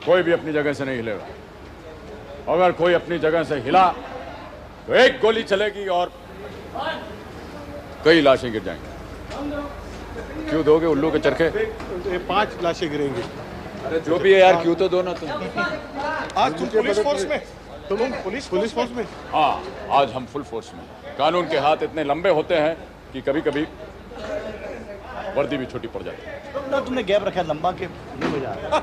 कोई भी अपनी जगह से नहीं हिलेगा। अगर कोई अपनी जगह से हिला तो एक गोली चलेगी और कई लाशें गिर जाएंगी। क्यों दोगे उल्लू के चरखे? 5 लाशें गिरेंगी। अरे जो भी है यार, क्यों तो दो ना तुम। आज तुम पुलिस फोर्स में, तुम पुलिस फोर्स में? हाँ, आज हम फुल फोर्स में। कानून के हाथ इतने लंबे होते हैं कि कभी कभी वर्दी भी छोटी पड़ जाती है। तो तुमने गैप रखा लंबा के नहीं हो जा रहा।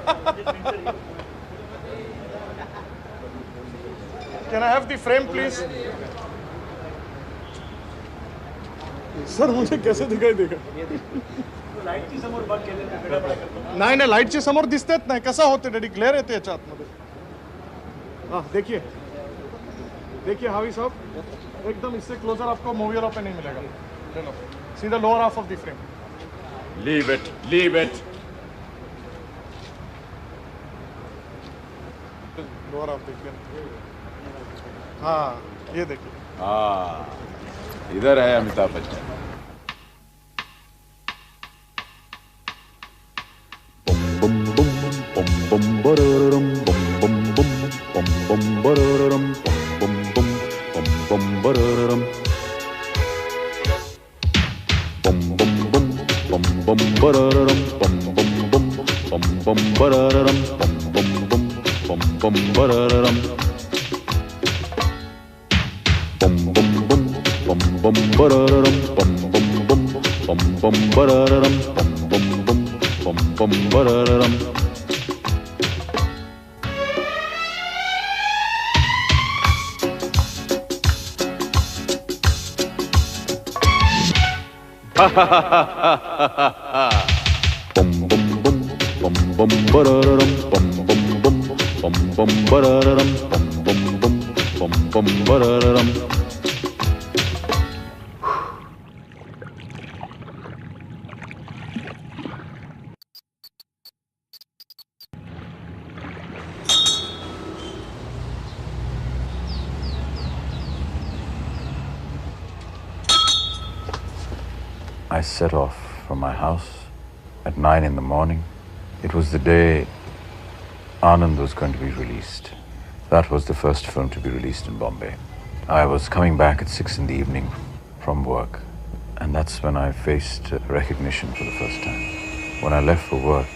Can I have the frame, please? Sir मुझे कैसे दिखाई देगा? लाईटची समोर बघ केलेलं. नाही लाईटचे समोर दिसतेत नाही. कसा होते डॅडी? ग्लेअर येते याच्या आतमध्ये. हाँ देखिए हावी साहब, एकदम इससे क्लोजर आपको मूवी पे नहीं मिलेगा. चलो see the lower half of the frame. Leave it. Lower half देखिए. हाँ ये देखिए. हाँ, इधर है Amitabh Bachchan. I set off from my house at 9 in the morning. It was the day Anand was going to be released. That was the first film to be released in Bombay. I was coming back at 6 in the evening from work, and that's when I faced recognition for the first time. When I left for work,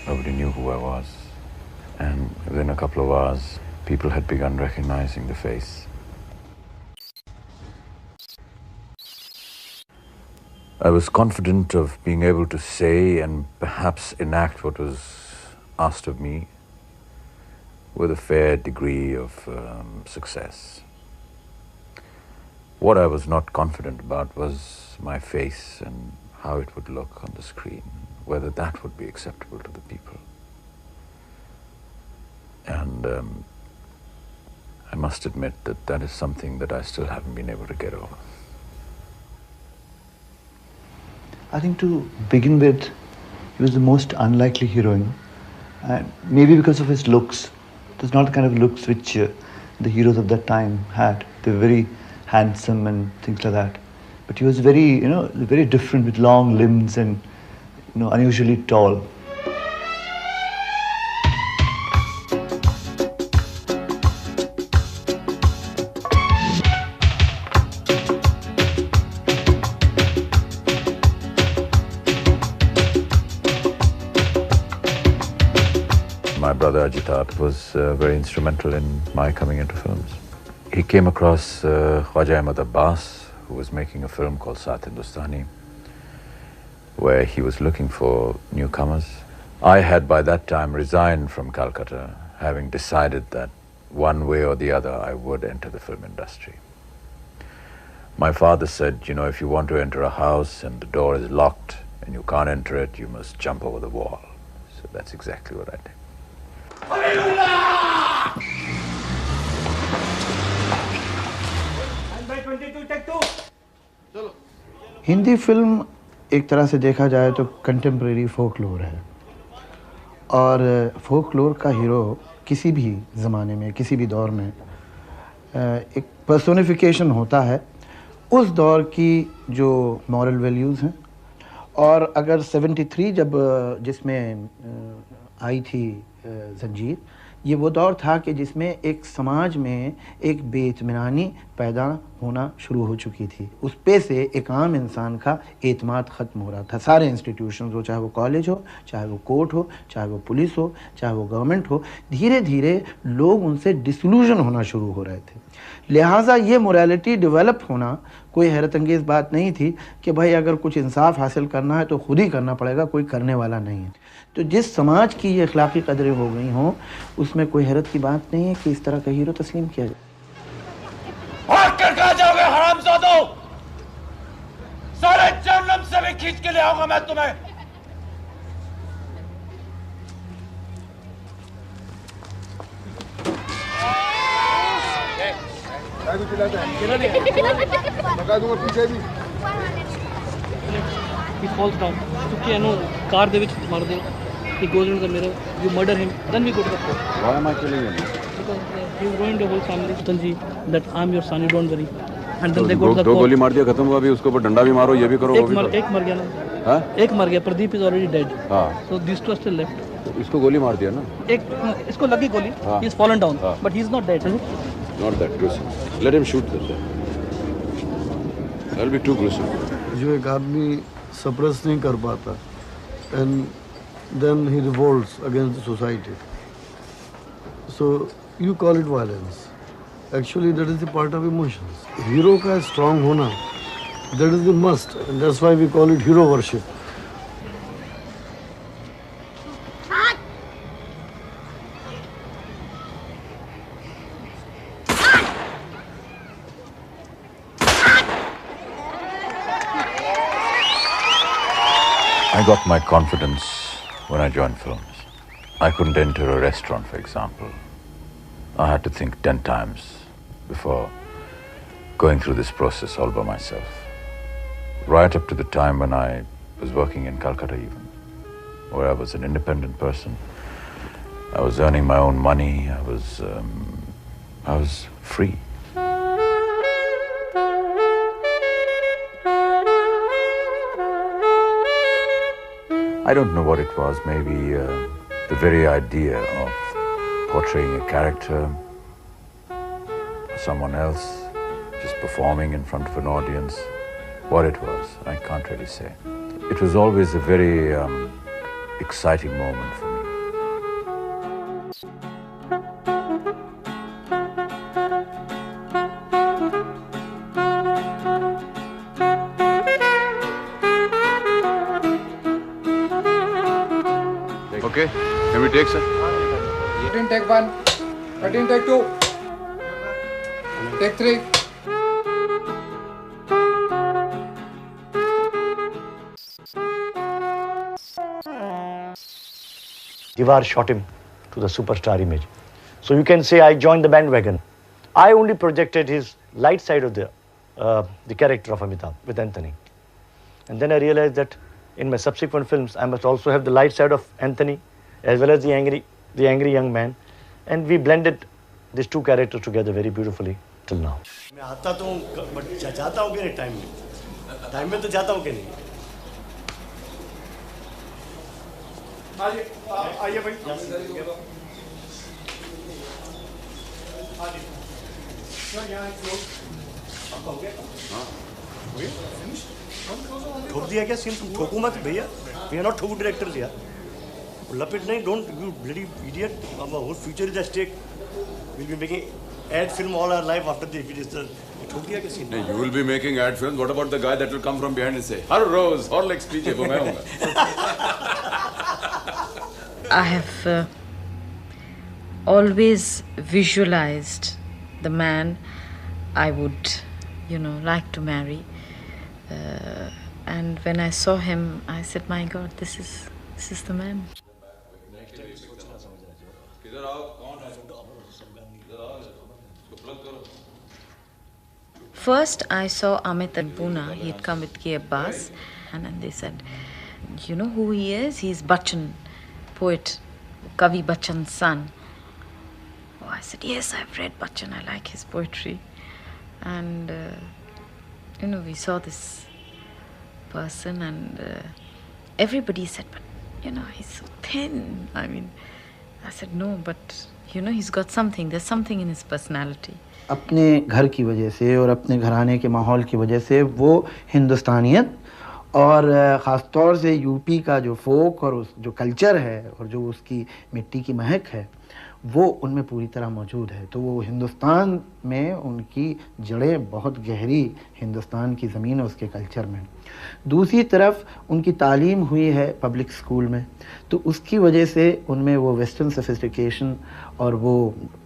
nobody knew who I was. And within a couple of hours, people had begun recognizing the face. I was confident of being able to say and perhaps enact what was asked of me with a fair degree of success. What I was not confident about was my face and how it would look on the screen, whether that would be acceptable to the people. And I must admit that that is something that I still haven't been able to get over. I think to begin with, he was the most unlikely heroine. And maybe because of his looks. It was not the kind of looks which the heroes of that time had. They were very handsome and things like that. But he was very, very different with long limbs and, unusually tall. My brother Amitabh was very instrumental in my coming into films. He came across Khwaja Amitabh, who was making a film called Saath Hindustani, where he was looking for newcomers. I had by that time resigned from Calcutta, having decided that one way or the other I would enter the film industry. My father said, if you want to enter a house and the door is locked and you can't enter it, you must jump over the wall. So that's exactly what I did. Hindi film एक तरह से देखा जाए तो contemporary folklore है और folklore का hero किसी भी ज़माने में किसी भी दौर में एक पर्सोनिफिकेशन होता है उस दौर की जो मॉरल वैल्यूज़ हैं, और अगर 73 जब जिसमें आई थी जंजीर, ये वो दौर था कि जिसमें एक समाज में एक बेइत्मीनानी पैदा होना शुरू हो चुकी थी। उस पे से एक आम इंसान का एतमाद ख़त्म हो रहा था। सारे इंस्टीट्यूशंस हो, चाहे वो कॉलेज हो, चाहे वो कोर्ट हो, चाहे वो पुलिस हो, चाहे वो गवर्नमेंट हो, धीरे धीरे लोग उनसे डिसल्यूजन होना शुरू हो रहे थे। लिहाजा ये मोरालिटी डेवलप होना कोई हैरत अंगेज़ बात नहीं थी कि भाई अगर कुछ इंसाफ हासिल करना है तो खुद ही करना पड़ेगा, कोई करने वाला नहीं है। तो जिस समाज की ये अखलाकी कदरें हो गई हों, उसमें कोई हैरत की बात नहीं है कि इस तरह का हीरो तस्लीम किया जाए। भाग कर कहाँ जाओगे हरामजादों? सारे जहन्नम से भी खींच के ले आऊंगा मैं तुम्हें। पीछे भी he falls down. क्योंकि कार दे विच मार दे. He goes into the mirror. You murder him. Then we go to the court. Why am I killing him? Because he ruined your whole family. Tanji, that I'm your son. You don't worry. And then they go to the court. दो गोली मार दिया, खत्म हुआ। अभी उसके ऊपर डंडा भी मारो, ये भी करो, वो भी करो। एक मर गया ना? हाँ? एक मर गया. Pradeep is already dead. हाँ. So these two are still left. इसको गोली मार दिया ना? इसको लगी गोली. He is fallen down. But he is not dead. Not that gruesome. Let him shoot them. That'll be too gruesome. जो एक आदमी सप्रेस नहीं कर पाता and then he revolts against the society. So you call it violence. Actually that is the part of emotions. Hero का strong होना, that is the must, and that's why we call it hero worship. I got my confidence when I joined films. I couldn't enter a restaurant, for example. I had to think 10 times before going through this process all by myself. Right up to the time when I was working in Calcutta even, where I was an independent person. I was earning my own money. I was free. I don't know what it was, maybe the very idea of portraying a character, someone else, just performing in front of an audience. What it was, I can't really say. It was always a very exciting moment for me. Okay, can we take, sir? Cutting take 1, cutting take 2, take 3. Diwar shot him to the superstar image. So you can say I joined the bandwagon. I only projected his light side of the character of Amitabh with Anthony. And then I realized that in my subsequent films, I must also have the light side of Anthony as well as the angry young man. And we blended these two characters together very beautifully till now. मैं आता तो हूँ, but जाता हूँ कि नहीं time में तो जाता हूँ कि नहीं। आइए भाई। ठोक दिया क्या सीन? तुम ठोकू मत भैया, वी आर नॉट ठोकू डायरेक्टर्स यार। लपेट नहीं, don't you bloody idiot, our whole future is at stake. Will be making ad film all our life after the if it is the ठोक दिया क्या सीन? नहीं, you will be making ad films. What about the guy that will come from behind and say, "her rose Horlicks पीजिए, वो मैं हूँगा." I have always visualized the man I would, like to marry. And when I saw him, I said, "My God, this is the man." First, I saw Amit in Pune. He had come with K. Abbas, and then they said, "You know who he is? He's Bachchan, poet, Kavi Bachchan's son." Oh, I said, "Yes, I've read Bachchan. I like his poetry." And you know, we saw this person and everybody said, but, you know, he's so thin. I mean, I said, no, but, you know, he's got something. There's something in his personality. अपने घर की वजह से और अपने घराने के माहौल की वजह से वो हिंदुस्तानियत और ख़ास तौर से यूपी का जो फोक और उस जो कल्चर है और जो उसकी मिट्टी की महक है वो उनमें पूरी तरह मौजूद है। तो वो हिंदुस्तान में उनकी जड़ें बहुत गहरी हिंदुस्तान की ज़मीन है उसके कल्चर में। दूसरी तरफ उनकी तालीम हुई है पब्लिक स्कूल में, तो उसकी वजह से उनमें वो वेस्टर्न सोफिस्टिकेशन और वो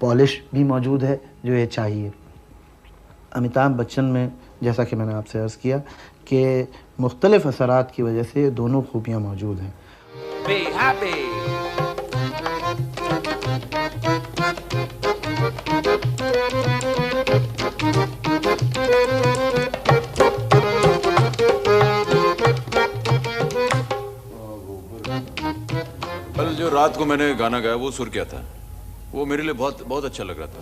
पॉलिश भी मौजूद है जो ये चाहिए। अमिताभ बच्चन में जैसा कि मैंने आपसे अर्ज़ किया कि मुख्तलिफ़ असरात की वजह से दोनों खूबियाँ मौजूद हैं। Be happy. कल जो रात को मैंने गाना गाया वो सुर क्या था? वो मेरे लिए बहुत अच्छा लग रहा था।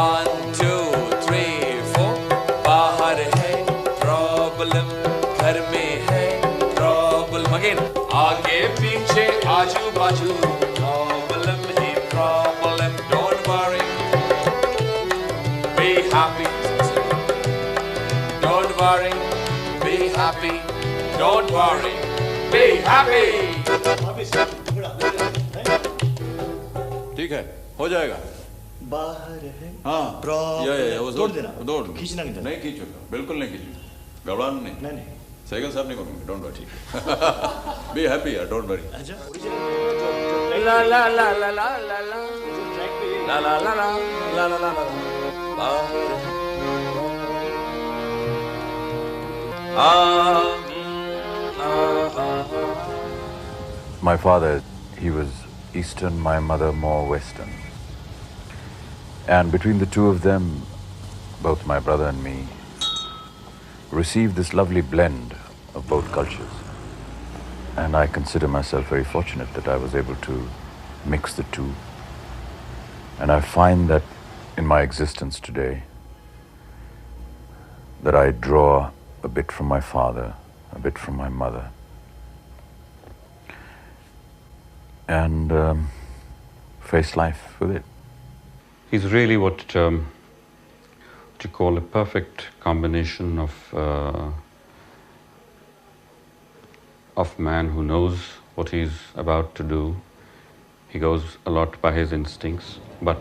1 2 3 4 बाहर है प्रॉब्लम, घर में है प्रॉब्लम, अगेन आगे पीछे आजू बाजू problem he problem, don't worry be happy, don't worry be happy, don't worry be happy. ठीक है, हो जाएगा। बाहर है हाँ, वो दौड़ देना, दौड़ खींचना नहीं खींचूंगा, बिल्कुल नहीं खींचूंगा, घबराना नहीं। साइकिल साहब नहीं करूंगा, डोंट वरी। बी हैप्पी यार, डोंट वरी। ला ला ला ला ला ला ला ला ला ला ला ला ला My father, he was Eastern, my mother more Western. And between the two of them, both my brother and me, received this lovely blend of both cultures. And I consider myself very fortunate that I was able to mix the two. And I find that in my existence today, that I draw a bit from my father, a bit from my mother. And face life with it. He's really what you call a perfect combination of man who knows what he's about to do. He goes a lot by his instincts, but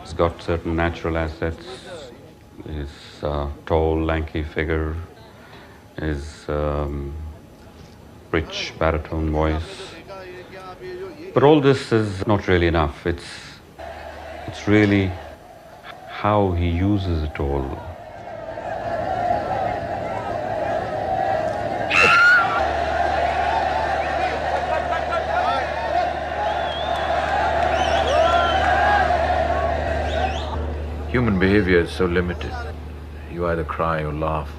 he's got certain natural assets. His tall, lanky figure, his rich baritone voice. But all this is not really enough. It's really how he uses it all. Human behavior is so limited. You either cry or laugh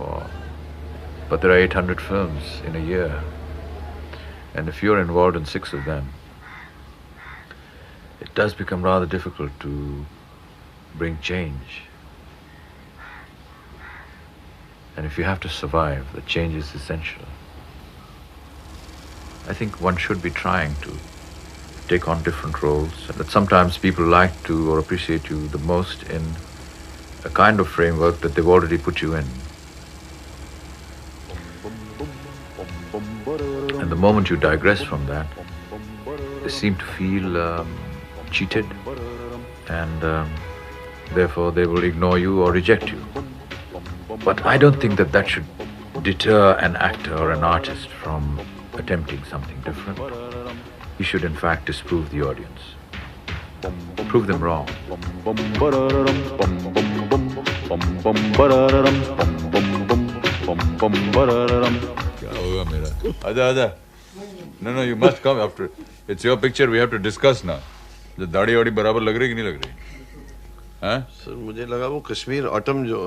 but there are 800 films in a year. And if you're involved in 6 of them, it does become rather difficult to bring change. And if you have to survive, the change is essential. I think one should be trying to take on different roles, and that sometimes people like to or appreciate you the most in a kind of framework that they've already put you in. And the moment you digress from that, they seem to feel cheated, and therefore they will ignore you or reject you. But I don't think that should deter an actor or an artist from attempting something different. He should in fact disprove the audience, prove them wrong. Aja. No, you must come after. It's your picture, we have to discuss now. जो दाढ़ी वाड़ी बराबर लग रही कि नहीं लग रही? हाँ? सर मुझे लगा वो कश्मीर ऑटम जो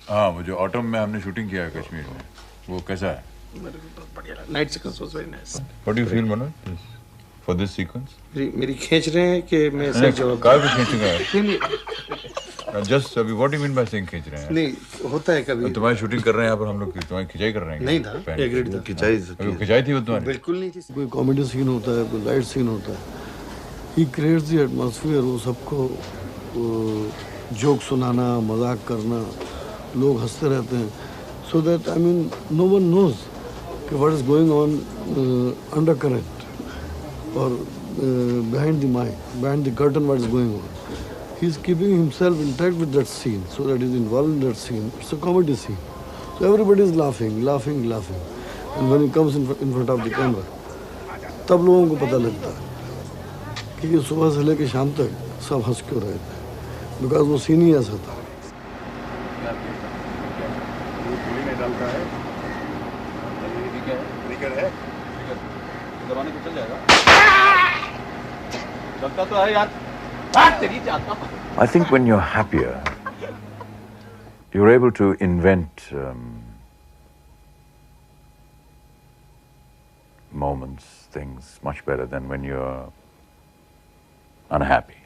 हाँ वो जो ऑटम में हमने शूटिंग किया है कश्मीर में वो कैसा है? Night sequence was very nice. What do you feel Manoj for this sequence? मेरी खींच रहे हैं कि मैं सही जवाब कार भी खींचूंगा. Just अभी what do you mean by saying खींच रहे हैं? नहीं होता है कभी। तुम्हारी शूटिंग कर रहे हैं यहाँ पर हम लोग तुम्हारी खिंचाई कर रहे हैं? नहीं था। एग्रीड था। खिंचाई थी वो तुम्हारी? बिल्कुल नहीं थी। कोई कॉमेडी सीन होता है, कोई लाइट सीन होता है। He creates the atmosphere, वो सबको जोक सुनाना, मजाक करना, लोग हंसते रहते हैं। So that I mean no one knows what is going on undercurrent or behind the mic, behind the curtain, what is going on. He is keeping himself intact with that scene, so that he is involved in that scene. It's a comedy scene. So everybody is laughing, laughing, laughing. And when he comes in front of the camera, तब लोगों को पता लगता है कि ये सुबह से लेकर शाम तक सब हंस क्यों रहे थे, बिकॉज वो सीन ही ऐसा था। I think when you're happier, you're able to invent moments, things much better than when you're unhappy.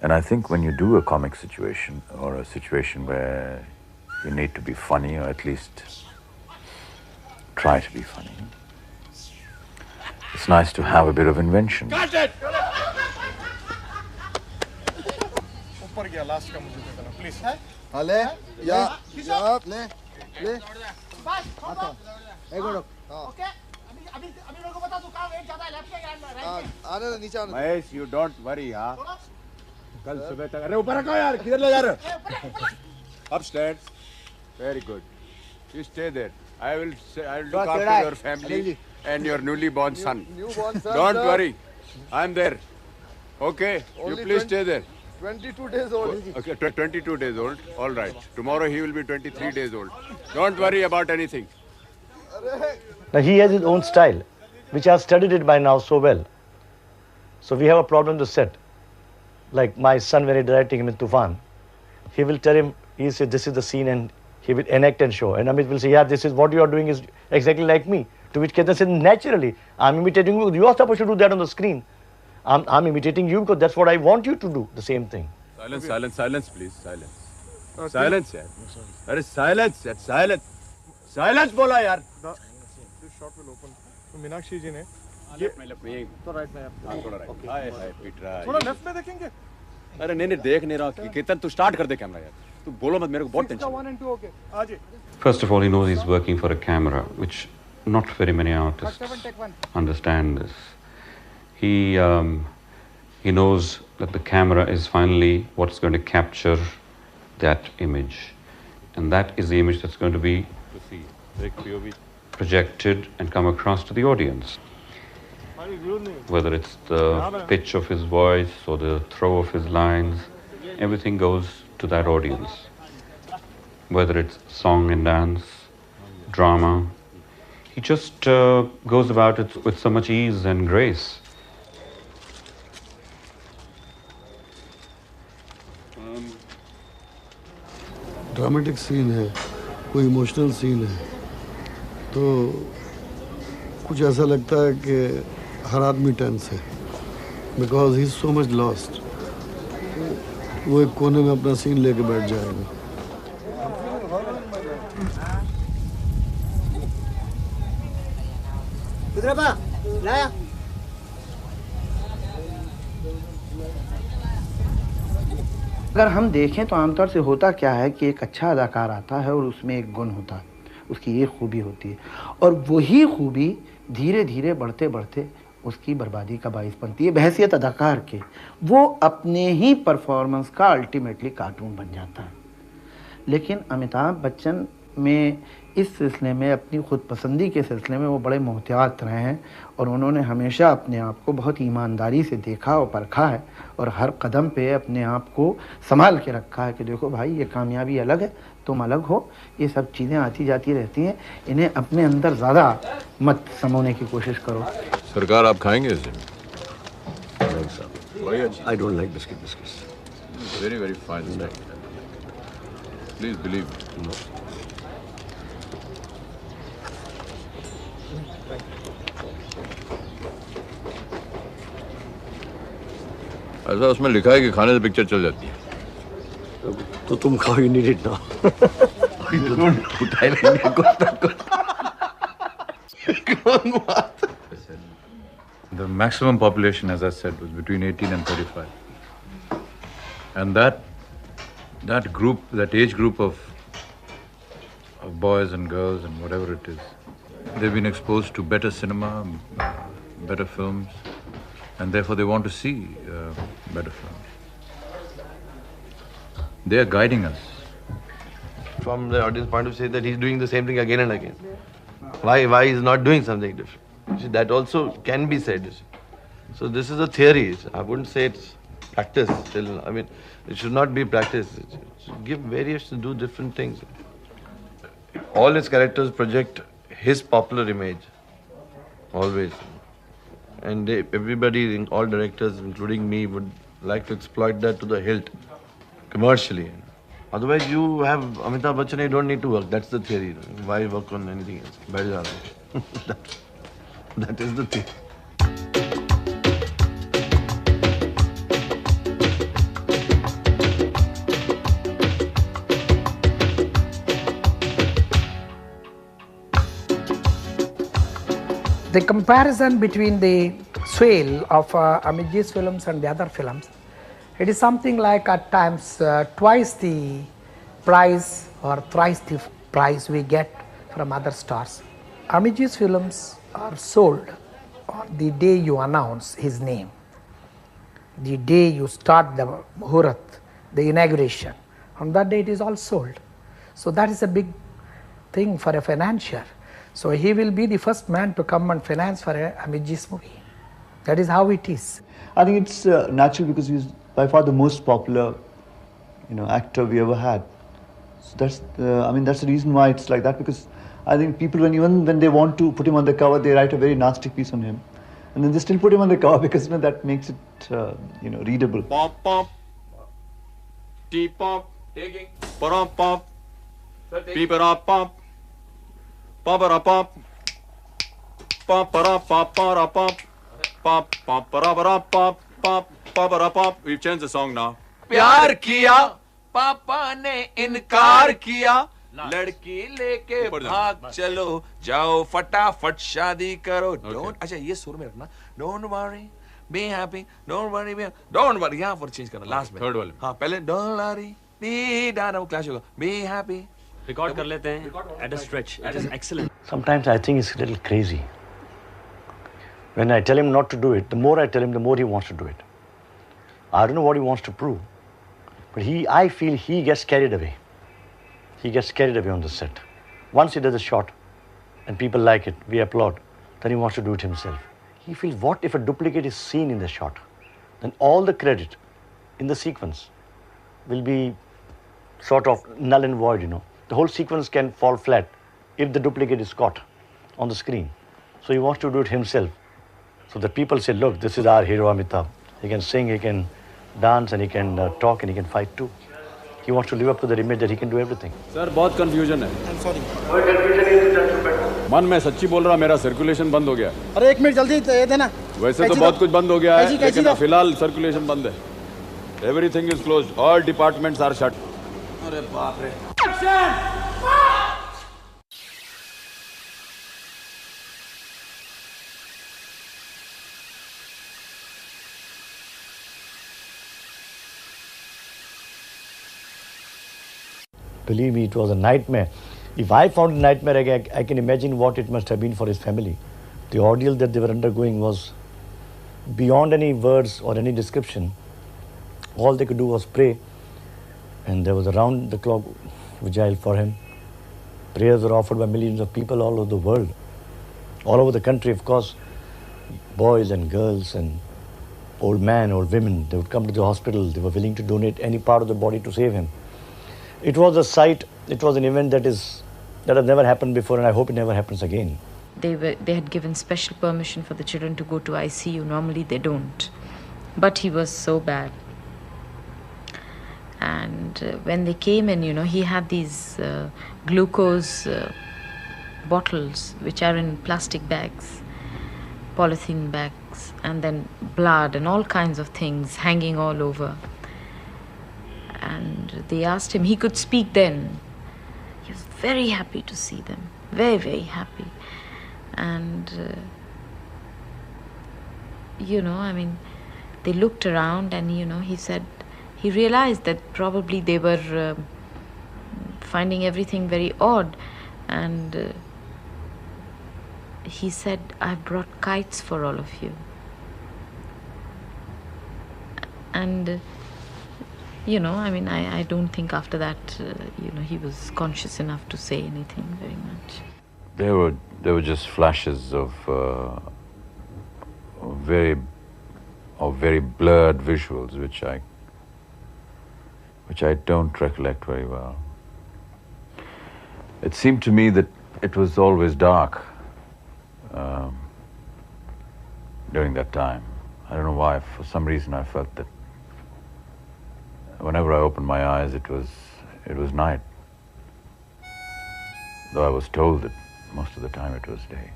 And I think when you do a comic situation or a situation where you need to be funny, or at least try to be funny, it's nice to have a bit of invention. ऊपर गया last का मुझे देखना please. ले या ले एक minute. Okay अभी मेरे को बता तू कहां वेट ज्यादा है, लेफ्ट या राइट? आने नीचे आने। महेश यू डोंट वरी यार, कल सुबह तक। अरे ऊपर रखो यार, किधर ले जा रहे हो? Upstairs. Very good, you stay there. I will look after your family and your newly born son. Don't worry, I'm there. Okay, you please stay there. 22 days old. Okay, 22 days old. All right. Tomorrow he will be 23 days old. Don't worry about anything. Now he has his own style, which I have studied it by now so well. So we have a problem to set. Like my son, when he's directing him in Tufan, he will tell him, he said, this is the scene, and he will enact and show. And Amit will say, yeah, this is what you are doing is exactly like me. To which Ketan said, naturally, I'm imitating you. You are supposed to do that on the screen. I'm imitating you because that's what I want you to do, the same thing. Silence, silence, silence, please. Silence. Silence, yaar. Arey silence, yaar. Silence. Silence बोला यार. This shot will open. तो मीनाक्षी जी ने ये तो right में आप थोड़ा right. हाय हाय पीटरा। थोड़ा लेफ्ट में देखेंगे? अरे नहीं देख नहीं रहा। केतन तू स्टार्ट कर दे कैमरा यार। तू बोलो मत, मेरे को बहुत टेंशन। 1 and 2 ओके आ जी। First of all, he knows he's working for a camera, which not very many artists understand this. He knows that the camera is finally what's going to capture that image, and that is the image that's going to be projected and come across to the audience. Whether it's the pitch of his voice or the throw of his lines, everything goes to that audience. Whether it's song and dance, drama, he just goes about it with so much ease and grace. Dramatic scene है, कोई emotional scene है, तो कुछ ऐसा लगता है कि हर आदमी टेंस है, because he is so much lost. वो एक कोने में अपना सीन लेके बैठ जाएगा। लाया अगर हम देखें तो आमतौर से होता क्या है कि एक अच्छा अदाकार आता है और उसमें एक गुण होता है, उसकी एक खूबी होती है, और वही खूबी धीरे धीरे बढ़ते बढ़ते उसकी बर्बादी का बाइस बनती है। बहैसियत अदाकार के वो अपने ही परफॉर्मेंस का अल्टीमेटली कार्टून बन जाता है। लेकिन अमिताभ बच्चन में इस सिलसिले में, अपनी खुद पसंदी के सिलसिले में वो बड़े मोहतियात रहे हैं, और उन्होंने हमेशा अपने आप को बहुत ईमानदारी से देखा और परखा है, और हर कदम पे अपने आप को संभाल के रखा है कि देखो भाई, ये कामयाबी अलग है, तुम अलग हो, ये सब चीज़ें आती जाती रहती हैं, इन्हें अपने अंदर ज़्यादा मत समोने की कोशिश करो। सरकार आप खाएंगे इसे? I don't like biscuits. Very, very fine snack. Please believe me. ऐसा उसमें लिखा है कि खाने से पिक्चर चल जाती है। तो तुम खाओ, you need it now. उठाए लेंगे कुछ ना कुछ। कौन बात? The maximum population, as I said, was between 18 and 35. And that group, that age group of boys and girls and whatever it is, they've been exposed to better cinema, better films, and therefore they want to see better films. They are guiding us. From the audience point of view, that he's doing the same thing again and again. Why he's not doing something different? You see, that also can be said. You see. So this is a theory. I wouldn't say it's practice. Still, I mean, it should not be practice. It should give variation, do different things. All his characters project his popular image, always. And everybody, all directors, including me, would like to exploit that to the hilt, commercially. Otherwise, you have Amitabh Bachchan, you don't need to work. That's the theory. Why work on anything else? That is the theory. The comparison between the swale of Amitji's films and the other films, it is something like at times twice the price or thrice the price we get from other stars. Amitji's films are sold on the day you announce his name, the day you start the Muhurat, the inauguration. On that day it is all sold. So that is a big thing for a financier. So he will be the first man to come and finance for Amitji's movie. That is how it is. I think it's natural because he's by far the most popular, actor we ever had. So that's that's the reason why it's like that, because I think people, even when they want to put him on the cover, they write a very nasty piece on him, and then they still put him on the cover because that makes it readable. Pop pop, T pop, taking, pop pop, beep pop pop, pop pop, pop pop pop pop, pop pop pop pop pop pop. We've changed the song now. प्यार किया पापा ने इनकार किया लड़की लेके भाग चलो जाओ फटाफट शादी करो डोंट अच्छा ये सुर में रखना don't worry be happy don't worry यहाँ पर चेंज करना लास्ट में थर्ड वाले हाँ पहले डोंट वरी बी डाना वो क्लैश होगा बी हैप्पी रिकॉर्ड कर लेते हैं at a stretch it is excellent Sometimes I think it's a little crazy. When I tell him not to do it, the more I tell him, the more he wants to do it. I don't know what he wants to prove, but I feel he gets carried away. He gets carried away on the set. Once he does a shot and people like it, we applaud, then he wants to do it himself. He feels, what if a duplicate is seen in the shot? Then all the credit in the sequence will be sort of null and void, The whole sequence can fall flat if the duplicate is caught on the screen. So he wants to do it himself. So that people say, look, this is our hero Amitabh. He can sing, he can dance, and he can talk, and he can fight too. He wants to live up to that image that he can do everything. Sir बहुत confusion है I'm sorry. कोई confusion नहीं, मन में सच्ची बोल रहा मेरा सर्कुलेशन बंद हो गया अरे एक मिनट जल्दी दे देना वैसे तो बहुत कुछ बंद हो गया है लेकिन फिलहाल सर्कुलेशन बंद है everything is closed all departments are shut अरे बाप रे Believe me, it was a nightmare. If I found a nightmare again, I can imagine what it must have been for his family. The ordeal that they were undergoing was beyond any words or any description. All they could do was pray, and there was a round-the-clock vigil for him. Prayers were offered by millions of people all over the world, all over the country, of course. Boys and girls and old men, old women, they would come to the hospital. They were willing to donate any part of the body to save him. It was a sight, it was an event that has never happened before, and I hope it never happens again. They had given special permission for the children to go to ICU. Normally they don't. But he was so bad. And when they came in, he had these glucose bottles, which are in plastic bags, polythene bags. marks and then blood and all kinds of things hanging all over. And they asked him, he could speak then. He was very happy to see them, very, very happy. And, I mean, they looked around and, he said, he realized that probably they were finding everything very odd. And he said, I've brought kites for all of you. And, I don't think after that, he was conscious enough to say anything very much. There were just flashes of very blurred visuals, which I don't recollect very well. It seemed to me that it was always dark during that time. I don't know why. For some reason, I felt that whenever I opened my eyes, it was night. Though I was told that most of the time it was day.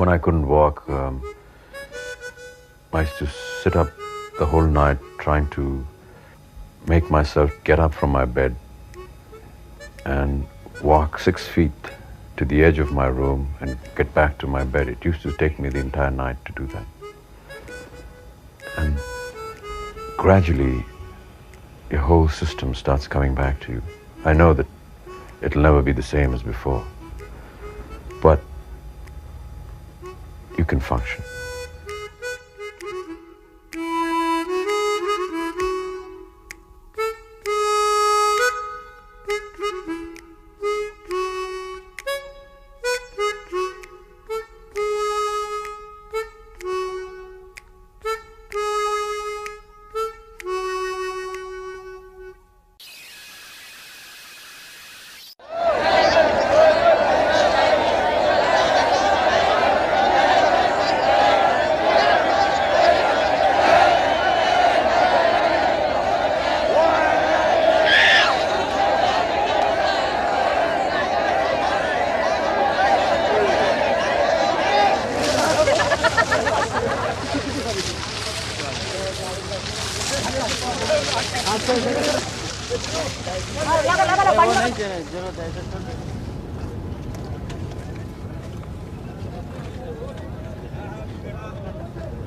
When I couldn't walk, I used to sit up the whole night trying to make myself get up from my bed and walk 6 feet to the edge of my room and get back to my bed. It used to take me the entire night to do that. And gradually, your whole system starts coming back to you. I know that it'll never be the same as before, but you can function.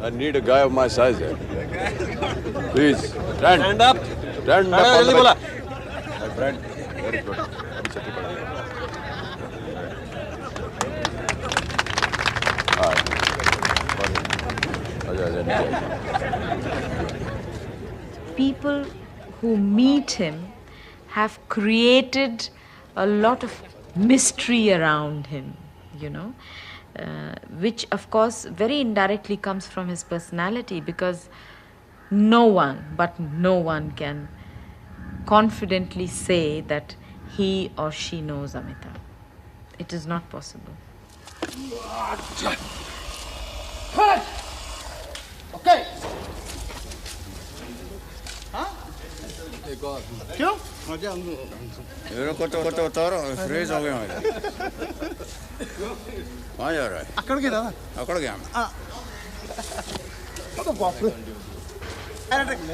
I need a guy of my size here. Please, stand. Stand up. Stand up. My friend, very good. People who meet him have created a lot of mystery around him, which of course very indirectly comes from his personality, because no one can confidently say that he or she knows Amitabh. It is not possible. Okay. क्यों? मेरे को तो उतारो, freeze हो गया मैं। कहाँ जा रहा है? अकड़ गया दादा। अकड़ गया मैं। तो बाप रे।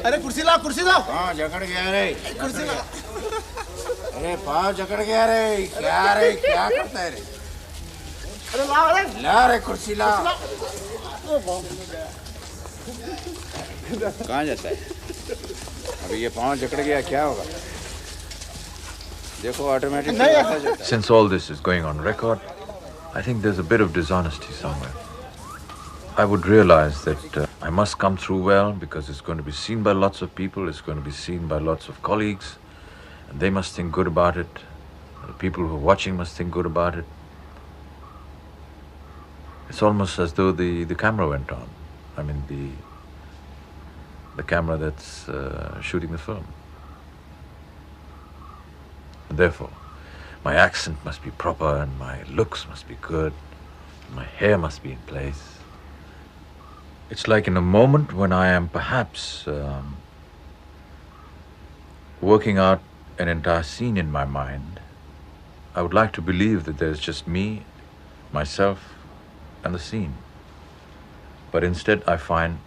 अरे कुर्सी लाओ, कुर्सी लाओ। हाँ, जकड़ गया रे। कुर्सी लाओ। अरे पाँव जकड़ गया रे। क्या करता है रे? अरे लाओ रे। ला रे कुर्सी ला। कहाँ जाता है? अभी ये पाँव जकड़ गया, क्या होगा? देखो automatic. Since all this is going on record, I think there's a bit of dishonesty somewhere. I would realize that I must come through well, because it's going to be seen by lots of people, it's going to be seen by lots of colleagues, and they must think good about it. The people who are watching must think good about it. It's almost as though the camera went on. I mean, the camera that's shooting the film. therefore my accent must be proper and my looks must be good, my hair must be in place. It's like in a moment when I am perhaps working out an entire scene in my mind, I would like to believe that there's just me, myself, and the scene. But instead I find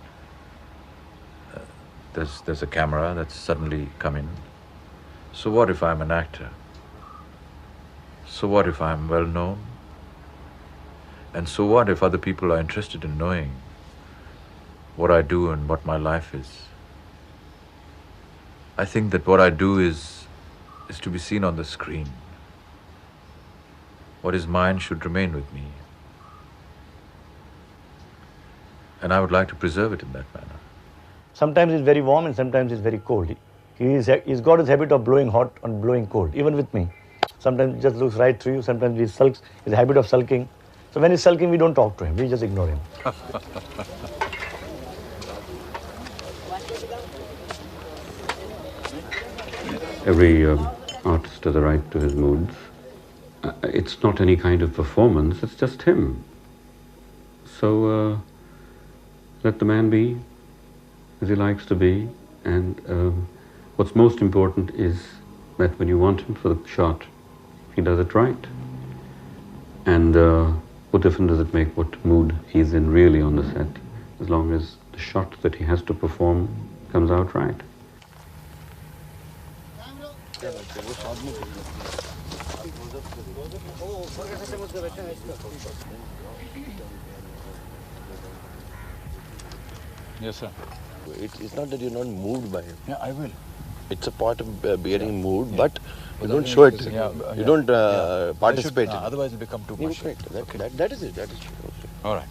there's a camera that's suddenly come in. So what if I'm an actor? So what if I'm well known? And so what if other people are interested in knowing what I do and what my life is? I think that what I do is to be seen on the screen. What is mine should remain with me. And I would like to preserve it in that manner. Sometimes it's very warm and sometimes it's very cold. He's got his habit of blowing hot and blowing cold, even with me. Sometimes he just looks right through you, sometimes he sulks, his habit of sulking. So when he's sulking, we don't talk to him, we just ignore him. Every artist has a right to his moods. It's not any kind of performance, it's just him. So let the man be as he likes to be, and what's most important is that when you want him for the shot, he does it right. And what difference does it make what mood he's in really on the set, as long as the shot that he has to perform comes out right. Yes, sir. It's not that you're not moved by him. Yeah, I will. It's a part of being moved, but you don't show it. You don't participate. Otherwise, it become too much. That is it. That is true. All right.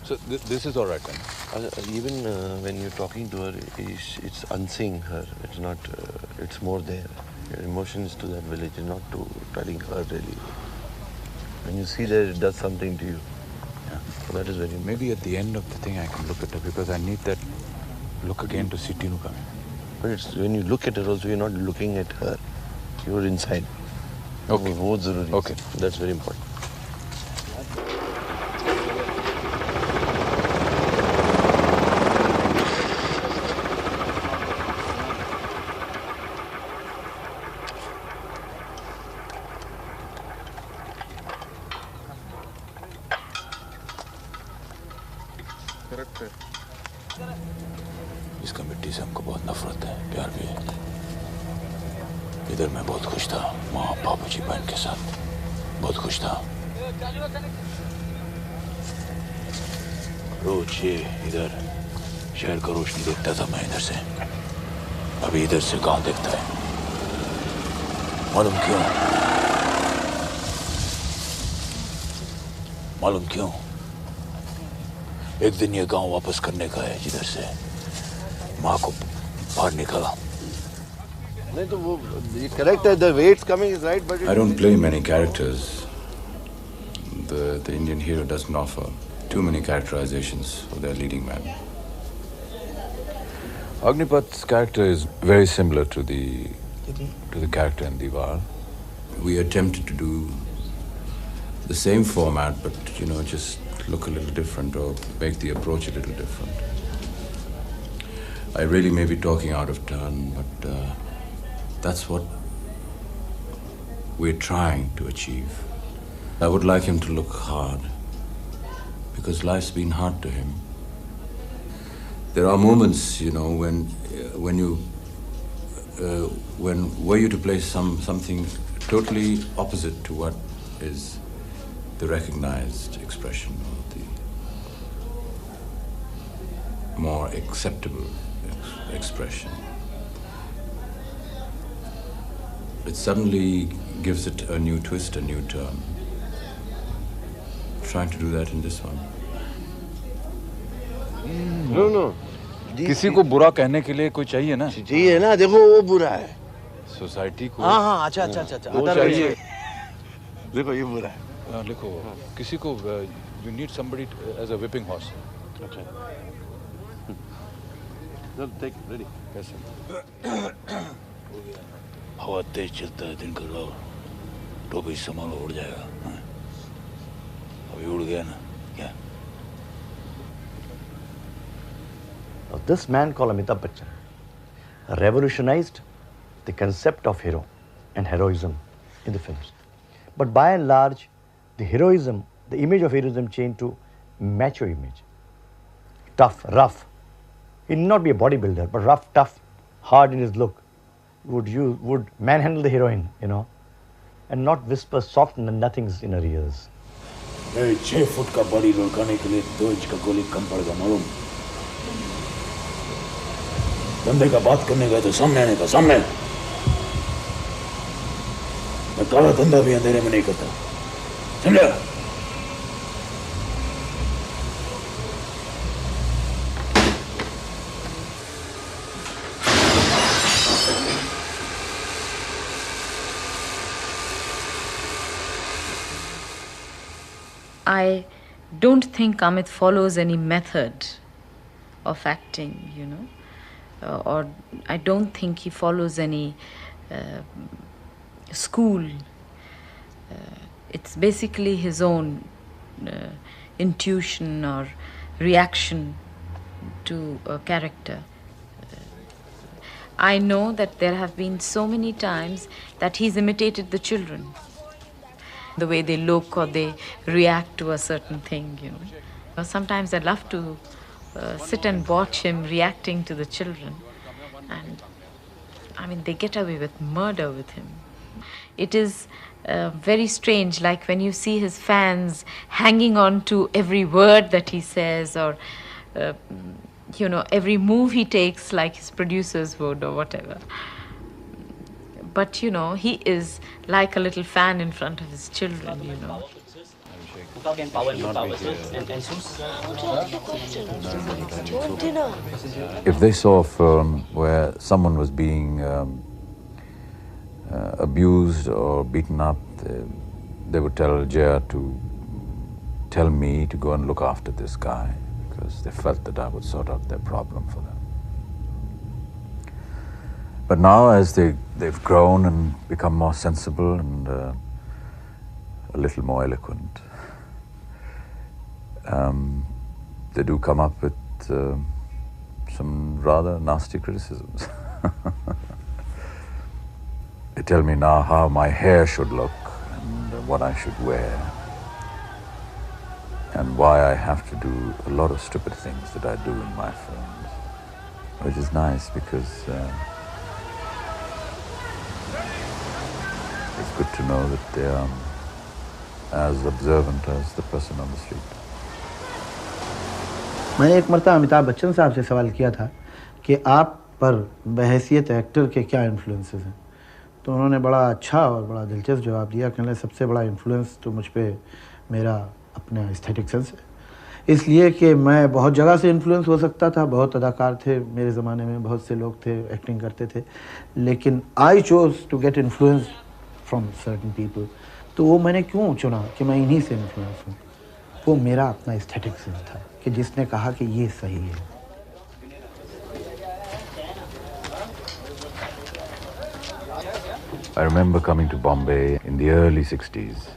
So this is all right then. Even when you're talking to her, it's unseeing her. It's not. It's more there. Your emotion is to that village, not to telling her really. When you see that, it does something to you. Yeah. So that is very important. Maybe at the end of the thing, I can look at her because I need that look again to see Tinu coming. But it's, when you look at her also, you're not looking at her. You're inside. Okay. Okay. That's very important. इसका मिट्टी से हमको बहुत नफरत है, प्यार भी है। इधर मैं बहुत खुश था, माँ बाबूजी बहन के साथ बहुत खुश था। रोज ये इधर शहर का रोशनी देखता था मैं इधर से, अभी इधर से गांव देखता है। मालूम क्यों? मालूम क्यों? एक दिन ये गांव वापस करने का है जिधर से माँ को बाहर निकाला। नहीं तो वो correct है, the way it's coming is right, but I don't play many characters. The Indian hero doesn't offer too many characterizations of their leading man. Agnipath's character is very similar to the character in Diwar. We attempted to do the same format, but just look a little different or make the approach a little different. I really may be talking out of turn, but that's what we're trying to achieve. I would like him to look hard, because life's been hard to him. There are moments, when were you to play something totally opposite to what is the recognized expression or the more acceptable expression. It suddenly gives it a new twist, a new turn. Trying to do that in this one. No. किसी को बुरा कहने के लिए कोई चाहिए ना? चाहिए ना, देखो वो बुरा है। सोसाइटी को। हाँ, अच्छा। वो चाहिए। देखो ये बुरा है। लिखो, किसी को you need somebody as a whipping horse. Okay. Take it, ready. Yes, sir. हवा तेज चलता है, दिन का राव, टोपी संभालो उड़ जाएगा। हाँ? अभी उड़ गया ना क्या? This man called Amitabh Bachchan revolutionized the concept of hero and heroism in the films. But by and large, the heroism, the image of heroism changed to macho image. Tough, rough. He need not be a bodybuilder, but rough, tough, hard in his look. Would manhandle the heroine, you know, and not whisper soft nothings in her ears. 6 foot का body लुढ़काने के लिए 2 inch का गोली कम पड़ेगा मालूम? बंदे का बात करने का तो सामने आने का, सामने। मैं काला धंधा भी अंधेरे में नहीं करता, समझा? I don't think Amit follows any method of acting, you know, or I don't think he follows any school. It's basically his own intuition or reaction to a character. I know that there have been so many times that he's imitated the children, the way they look or they react to a certain thing, you know. Sometimes I love to sit and watch him reacting to the children, and I mean, they get away with murder with him. It is very strange, like when you see his fans hanging on to every word that he says, or you know, every move he takes, like his producers would or whatever. But you know, he is like a little fan in front of his children, you know. If they saw a film where someone was being abused or beaten up, they would tell Jaya to tell me to go and look after this guy, because they felt that I would sort out their problem for them. But now, as they've grown and become more sensible and a little more eloquent, they do come up with some rather nasty criticisms. They tell me now how my hair should look and what I should wear, and why I have to do a lot of stupid things that I do in my films, which is nice because it's good to know that they are as observant as the person on the street. मैंने एक मरतबा अमिताभ बच्चन साहब से सवाल किया था कि आप पर बहैसियत एक्टर के क्या इन्फ्लुएंसेस हैं, तो उन्होंने बड़ा अच्छा और बड़ा दिलचस्प जवाब दिया। कहने सबसे बड़ा इन्फ्लुएंस तो मुझ पे मेरा अपना एस्थेटिक सेंस है, इसलिए कि मैं बहुत जगह से इन्फ्लुएंस हो सकता था। बहुत अदाकार थे मेरे ज़माने में, बहुत से लोग थे एक्टिंग करते थे, लेकिन I chose to get influence from certain people. तो वो मैंने क्यों चुना कि मैं इन्हीं से इन्फ्लुएंस हूँ? वो मेरा अपना एस्थेटिक सेंस था कि जिसने कहा कि ये सही है। I remember coming to Bombay in the early 60s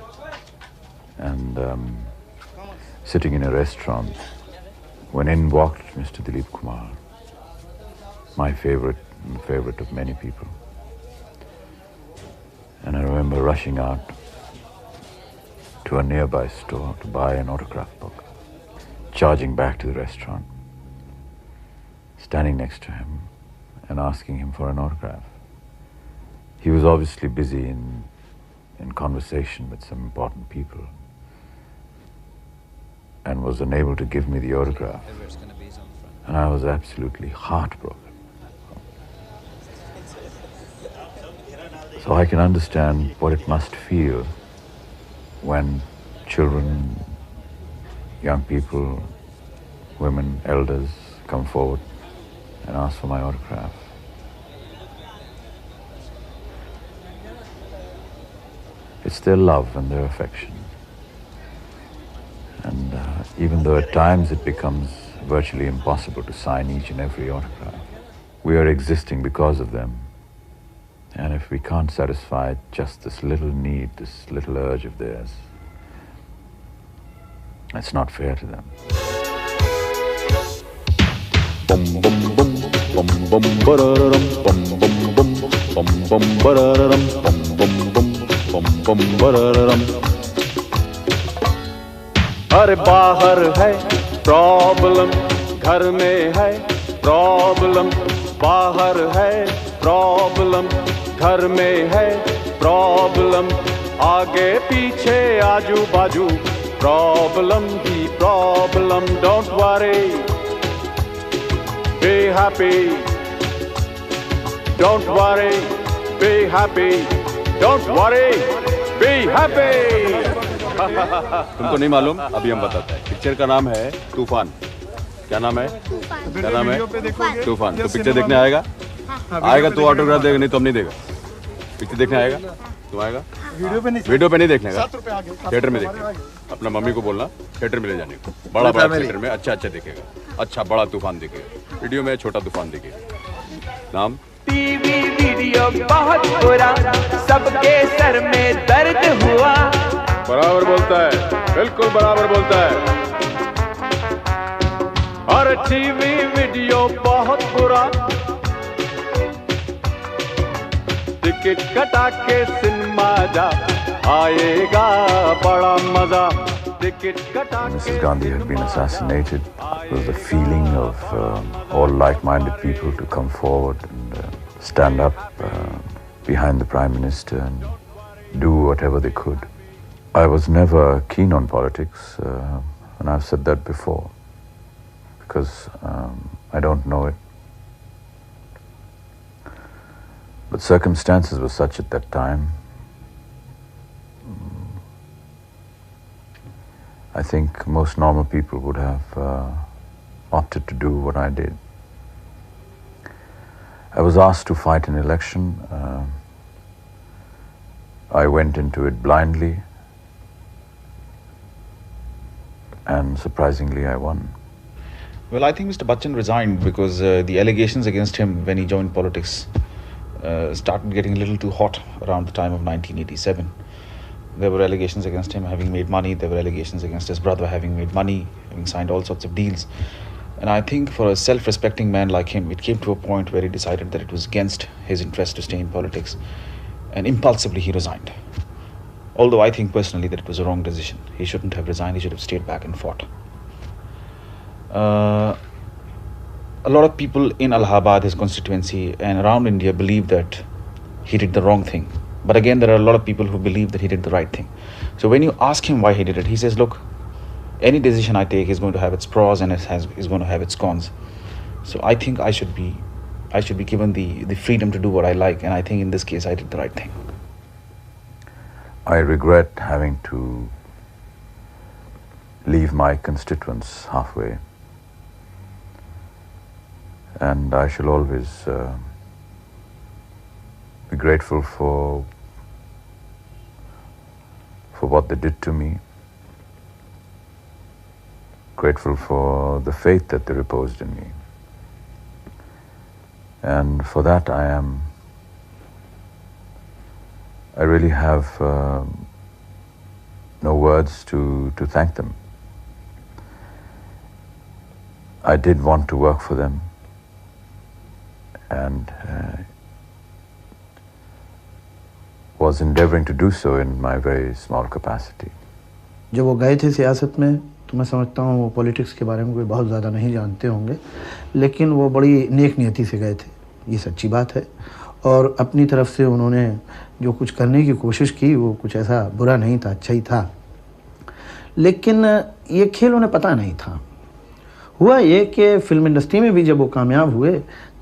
and sitting in a restaurant when in walked Mr. Dilip Kumar, my favorite and the favorite of many people. And I remember rushing out to a nearby store to buy an autograph book, charging back to the restaurant, standing next to him and asking him for an autograph. He was obviously busy in conversation with some important people and was unable to give me the autograph. And I was absolutely heartbroken. So I can understand what it must feel when children, young people, women, elders come forward and ask for my autograph. It's their love and their affection. And even though at times it becomes virtually impossible to sign each and every autograph, we are existing because of them. And if we can't satisfy just this little need, this little urge of theirs, it's not fair to them. Bum bum bum bum bum bararam bum bum bum bum bum bararam bum bum bum bum bum bararam. अरे बाहर है problem, घर में है problem, बाहर है problem, घर में है प्रॉब्लम, आगे पीछे आजू बाजू problem he problem. Don't worry, be happy. Don't worry, be happy. Don't worry, be happy. तुमको नहीं मालूम? अभी हम बताते हैं. पिक्चर का नाम है तूफान. क्या नाम है? क्या नाम है? तूफान. तो पिक्चर देखने आएगा? आएगा तो ऑटोग्राफ देगा, नहीं तो हम नहीं देगा. पिक्चर देखने आएगा? तुम आएगा? वीडियो पे नहीं देखने का, थिएटर में देखने. अपना मम्मी को बोलना थिएटर में ले जाने को. बड़ा बड़ा थिएटर में अच्छा अच्छा दिखेगा. अच्छा बड़ा तूफान दिखेगा. वीडियो में छोटा तूफान दिखेगा. नाम? टीवी वीडियो बहुत बुरा, सबके सर में दर्द हुआ. बराबर बोलता है, बिल्कुल बराबर बोलता है. और टीवी वीडियो बहुत बुरा, टिकट कटा के सिनेमा जा, आएगा बड़ा मजा. टिकट कटा के. Mrs. Gandhi had been assassinated. It was the feeling of all like-minded people to come forward and stand up behind the Prime Minister and do whatever they could. I was never keen on politics, and I've said that before, because I don't know it. But circumstances were such at that time. I think most normal people would have opted to do what I did. I was asked to fight an election. I went into it blindly, and surprisingly I won. Well, I think Mr. Bachchan resigned because the allegations against him when he joined politics started getting a little too hot around the time of 1987. There were allegations against him having made money. There were allegations against his brother having made money, having signed all sorts of deals. And I think for a self-respecting man like him, it came to a point where he decided that it was against his interest to stay in politics. And impulsively he resigned. Although I think personally that it was a wrong decision. He shouldn't have resigned. He should have stayed back and fought. A lot of people in Allahabad, his constituency, and around India believe that he did the wrong thing. But again, there are a lot of people who believe that he did the right thing. So when you ask him why he did it, he says, look, any decision I take is going to have its pros and is going to have its cons. So I think I should be given the freedom to do what I like, and I think in this case I did the right thing. I regret having to leave my constituents halfway, and I shall always be grateful for what they did to me, grateful for the faith that they reposed in me, and for that I really have no words to thank them. I did want to work for them, and was endeavoring to do so in my very small capacity. जब वो गए थे सियासत में तो मैं समझता हूँ वो पॉलिटिक्स के बारे में कोई बहुत ज़्यादा नहीं जानते होंगे, लेकिन वो बड़ी नेक नियति से गए थे, ये सच्ची बात है. और अपनी तरफ से उन्होंने जो कुछ करने की कोशिश की वो कुछ ऐसा बुरा नहीं था, अच्छा ही था. लेकिन ये खेल उन्हें पता नहीं था. हुआ ये कि फिल्म इंडस्ट्री में भी जब वो कामयाब हुए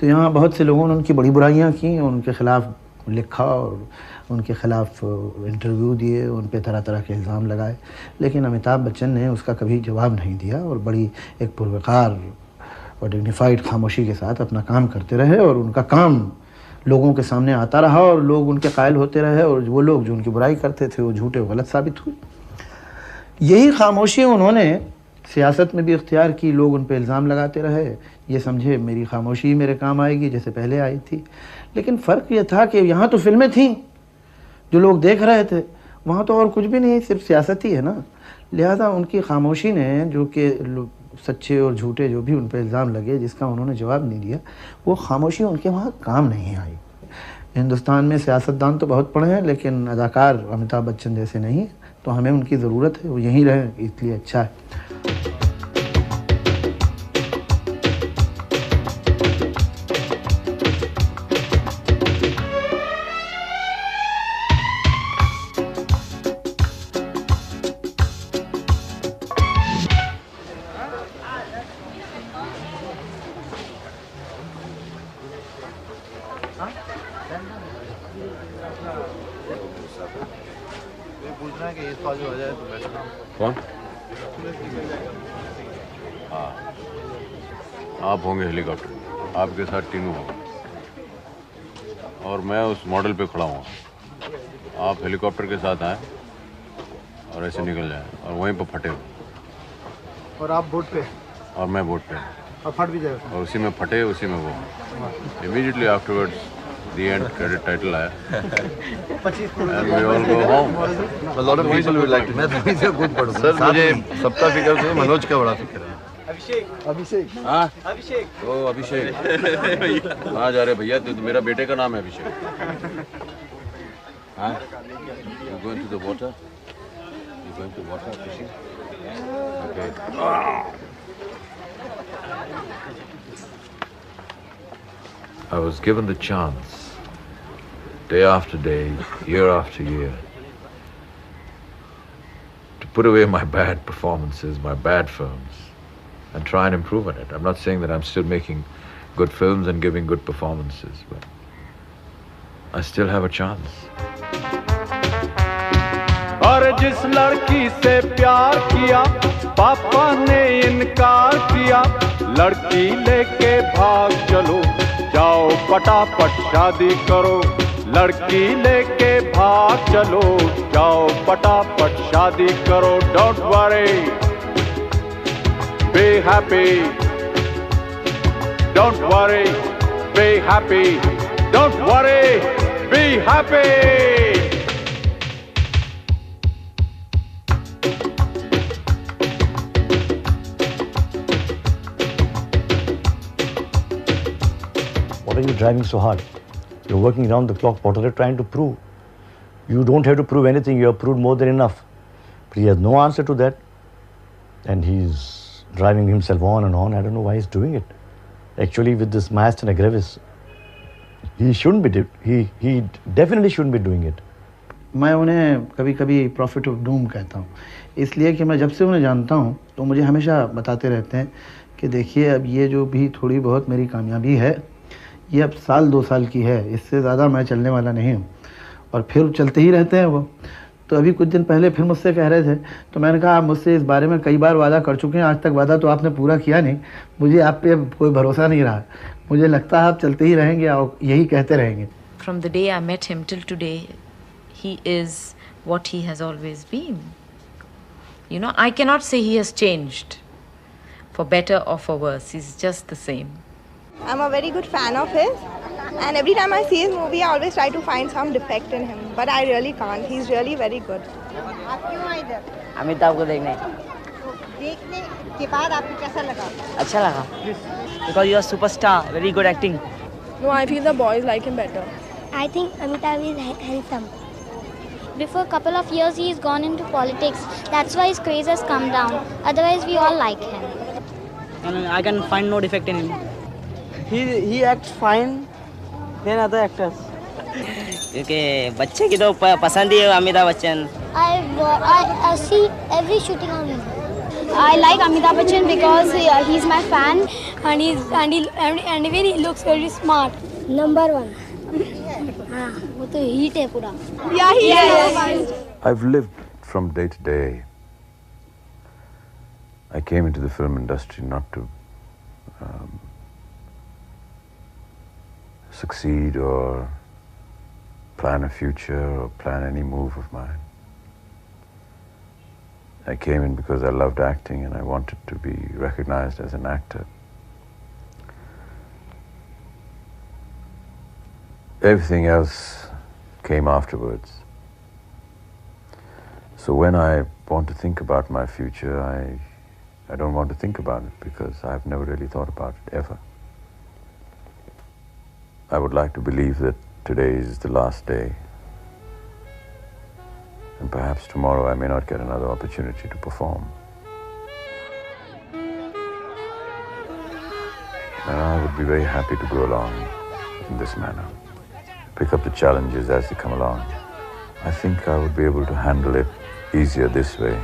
तो यहाँ बहुत से लोगों ने उनकी बड़ी बुराइयाँ की, उनके ख़िलाफ़ लिखा और उनके ख़िलाफ़ इंटरव्यू दिए, उन पे तरह तरह के इल्ज़ाम लगाए. लेकिन अमिताभ बच्चन ने उसका कभी जवाब नहीं दिया और बड़ी एक पुरवकार और डिग्निफाइड खामोशी के साथ अपना काम करते रहे, और उनका काम लोगों के सामने आता रहा और लोग उनके कायल होते रहे, और वो लोग जो उनकी बुराई करते थे वो झूठे और गलत साबित हुए. यही खामोशी उन्होंने सियासत में भी इख्तियार की, लोग उन पर इल्ज़ाम लगाते रहे, ये समझे मेरी खामोशी मेरे काम आएगी जैसे पहले आई थी। लेकिन फ़र्क ये था कि यहाँ तो फिल्में थीं जो लोग देख रहे थे, वहाँ तो और कुछ भी नहीं, सिर्फ सियासत ही है ना। लिहाजा उनकी खामोशी ने, जो कि सच्चे और झूठे जो भी उन पर इल्ज़ाम लगे, जिसका उन्होंने जवाब नहीं दिया, वो खामोशी उनके वहाँ काम नहीं आई। हिंदुस्तान में सियासतदान तो बहुत पड़े हैं, लेकिन अदाकार अमिताभ बच्चन जैसे नहीं, तो हमें उनकी ज़रूरत है, वो यहीं रहे, इसलिए अच्छा है। कौन? हाँ, आप होंगे हेलीकॉप्टर, आपके साथ टीनू होगा और मैं उस मॉडल पे खड़ा हूँ। आप हेलीकॉप्टर के साथ आए और ऐसे निकल जाएं और वहीं पर फटे हो। और आप बोट पे? और मैं बोट पे। और फट भी जाएगा। और उसी में फटे, उसी में वो। Immediately afterwards, the end credit title आया। And we all go home. A lot of people would like to. मैं थोड़ी सी खुद पढ़ूँ। सर मुझे सबका फिक्र है, मनोज का बड़ा फिक्र है। अभिषेक। हाँ? अभिषेक। ओ अभिषेक। कहाँ जा रहे भैया? तो मेरा बेटे का नाम है अभिषेक। हाँ? You going to the water? You going to water fishing? Okay. I was given the chance, day after day, year after year, to put away my bad performances, my bad films, and try and improve on it. I'm not saying that I'm still making good films and giving good performances, but I still have a chance. और जिस लड़की से प्यार किया पापा ने इनकार किया, लड़की लेके भाग चलो, जाओ फटाफट शादी करो। लड़की लेके भाग चलो, जाओ फटाफट शादी करो। Don't worry, be happy. Don't worry, be happy. Don't worry, be happy. What are you driving so hard? You're working around the clock. What are you trying to prove? You don't have to prove anything. You have proved more than enough. But he has no answer to that. And he's driving himself on and on. I don't know why he's doing it. Actually, with this myasthenia gravis, he shouldn't be. He definitely shouldn't be doing it. मैं उन्हें कभी कभी profit of doom कहता हूँ, इसलिए कि मैं जब से उन्हें जानता हूँ तो मुझे हमेशा बताते रहते हैं कि देखिए अब ये जो भी थोड़ी बहुत मेरी कामयाबी है, ये अब साल 2 साल की है, इससे ज़्यादा मैं चलने वाला नहीं हूँ। और फिर चलते ही रहते हैं वो। तो अभी कुछ दिन पहले फिर मुझसे कह रहे थे, तो मैंने कहा आप मुझसे इस बारे में कई बार वादा कर चुके हैं, आज तक वादा तो आपने पूरा किया नहीं, मुझे आप पे कोई भरोसा नहीं रहा। मुझे लगता है आप चलते ही रहेंगे और यही कहते रहेंगे। From the day I met him till today, he is what he has always been. You know, I cannot say he has changed for better or for worse. He's just the same. I'm a very good fan of his, and every time I see his movie, I always try to find some defect in him, but I really can't. He's really very good. आप क्यों आए इधर? अमिताभ को देखने। देखने के बाद आपको कैसा लगा? अच्छा लगा। Because you are superstar, very good acting. No, I feel the boys like him better. I think Amitabh is handsome. Before a couple of years, he's gone into politics. That's why his craze has come down. Otherwise, we all like him. And I can find no defect in him. He acts fine than other actors. क्योंकि बच्चे की तो पसंद ही है Amitabh Bachchan. I see every shooting on him. I like Amitabh Bachchan because he's my fan and he looks very smart. Number 1. हाँ, वो तो heat है पूरा. Yeah, he is. I've lived from day to day. I came into the film industry not to succeed or plan a future or plan any move of mine. I came in because I loved acting and I wanted to be recognized as an actor. Everything else came afterwards. So when I want to think about my future, I don't want to think about it because I've never really thought about it, ever. I would like to believe that today is the last day. And perhaps tomorrow I may not get another opportunity to perform. And I would be very happy to go along in this manner. Pick up the challenges as they come along. I think I would be able to handle it easier this way